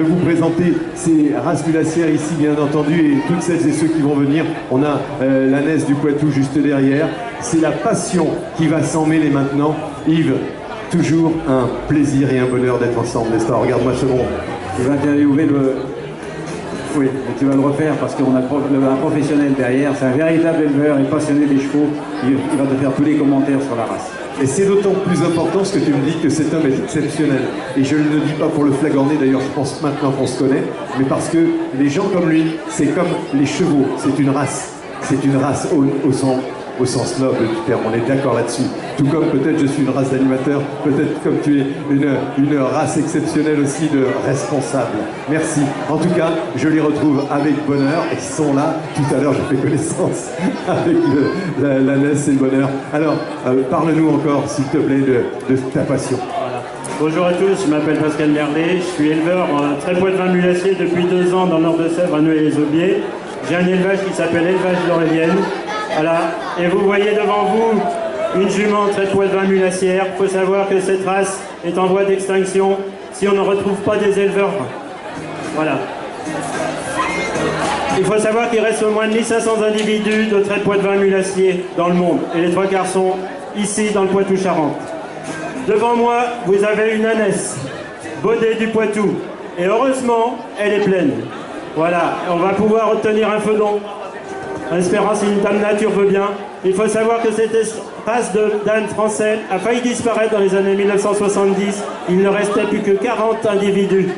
Je vais vous présenter ces races mulassières ici, bien entendu, et toutes celles et ceux qui vont venir. On a l'ânesse du Poitou juste derrière. C'est la passion qui va s'en mêler maintenant. Yves, toujours un plaisir et un bonheur d'être ensemble, n'est-ce pas? Regarde-moi ce monde. Tu vas interviewer le... Oui, mais tu vas le refaire parce qu'on a un professionnel derrière. C'est un véritable éleveur et passionné des chevaux. Il va te faire tous les commentaires sur la race. Et c'est d'autant plus important ce que tu me dis que cet homme est exceptionnel. Et je ne le dis pas pour le flagorner, d'ailleurs je pense maintenant qu'on se connaît, mais parce que les gens comme lui, c'est comme les chevaux, c'est une race. C'est une race au sens noble du terme, on est d'accord là-dessus. Tout comme peut-être je suis une race d'animateur, peut-être comme tu es une race exceptionnelle aussi de responsable. Merci. En tout cas, je les retrouve avec bonheur. Ils sont là. Tout à l'heure, j'ai fait connaissance avec l'ânesse et le bonheur. Alors, parle-nous encore, s'il te plaît, de ta passion. Voilà. Bonjour à tous, je m'appelle Pascal Merlet, je suis éleveur très poids de vin mulassier depuis 2 ans dans le nord de Sèvres, à Noël-les-Aubiers. J'ai un élevage qui s'appelle Élevage Lorraine. Voilà, et vous voyez devant vous une jument très poids de vin mulassière. Il faut savoir que cette race est en voie d'extinction si on ne retrouve pas des éleveurs. Voilà. Il faut savoir qu'il reste au moins 1500 individus de trait de poids de vin mulassier dans le monde. Et les 3 quarts sont ici dans le Poitou-Charentes. Devant moi, vous avez une ânesse, Baudet du Poitou. Et heureusement, elle est pleine. Voilà, on va pouvoir obtenir un fedon. En espérant si une dame nature veut bien. Il faut savoir que cette race d'âne français a failli disparaître dans les années 1970. Il ne restait plus que 40 individus.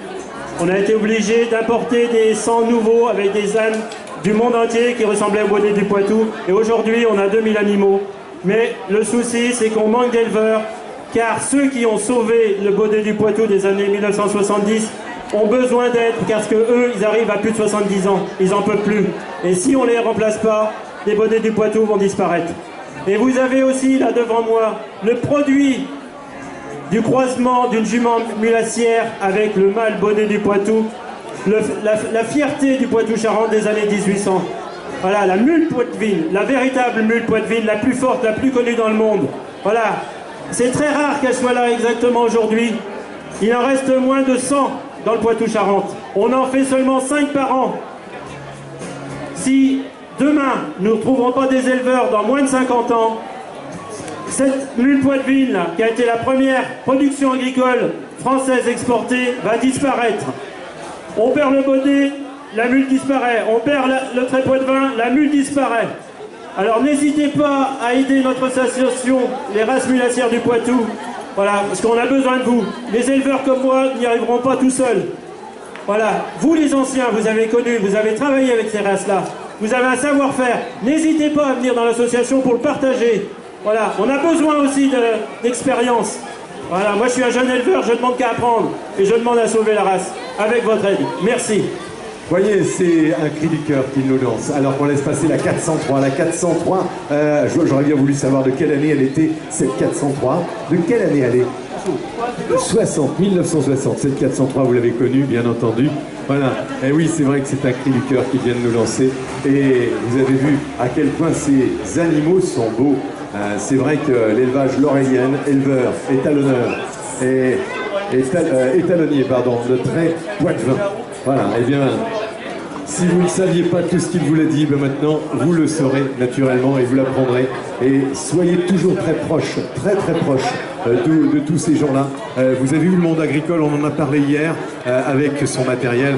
On a été obligé d'importer des sangs nouveaux avec des ânes du monde entier qui ressemblaient au Baudet du Poitou. Et aujourd'hui, on a 2000 animaux. Mais le souci, c'est qu'on manque d'éleveurs, car ceux qui ont sauvé le Baudet du Poitou des années 1970 ont besoin d'aide, parce que eux, ils arrivent à plus de 70 ans, ils n'en peuvent plus. Et si on ne les remplace pas, les Baudets du Poitou vont disparaître. Et vous avez aussi, là devant moi, le produit du croisement d'une jument mulassière avec le mâle Baudet du Poitou, la fierté du Poitou-Charentes des années 1800. Voilà, la mule poitevine, la véritable mule poitevine, la plus forte, la plus connue dans le monde. Voilà, c'est très rare qu'elle soit là exactement aujourd'hui. Il en reste moins de 100 dans le Poitou-Charentes. On en fait seulement 5 par an. Si demain, nous ne trouverons pas des éleveurs dans moins de 50 ans, cette mule poitevine, qui a été la première production agricole française exportée, va disparaître. On perd le Baudet, la mule disparaît. On perd le trait poids de vin, la mule disparaît. Alors n'hésitez pas à aider notre association, les races mulassières du Poitou. Voilà, parce qu'on a besoin de vous. Les éleveurs comme moi n'y arriveront pas tout seuls. Voilà, vous les anciens, vous avez connu, vous avez travaillé avec ces races-là. Vous avez un savoir-faire. N'hésitez pas à venir dans l'association pour le partager. Voilà, on a besoin aussi d'expérience. Voilà, moi je suis un jeune éleveur, je ne demande qu'à apprendre. Et je demande à sauver la race, avec votre aide. Merci. Voyez, c'est un cri du cœur qu'il nous lance. Alors qu'on laisse passer la 403. La 403, j'aurais bien voulu savoir de quelle année elle était, cette 403. De quelle année elle est? 1960. Cette 403, vous l'avez connue, bien entendu. Voilà. Et oui, c'est vrai que c'est un cri du cœur qui vient de nous lancer. Et vous avez vu à quel point ces animaux sont beaux. C'est vrai que l'élevage lorraine, éleveur, étalonneur, étalonnier, pardon, de trait poids de vin. Voilà, et bien, si vous ne saviez pas tout ce qu'il vous l'a dit, ben maintenant, vous le saurez naturellement et vous l'apprendrez. Et soyez toujours très proche de tous ces gens-là. Vous avez vu le monde agricole, on en a parlé hier avec son matériel.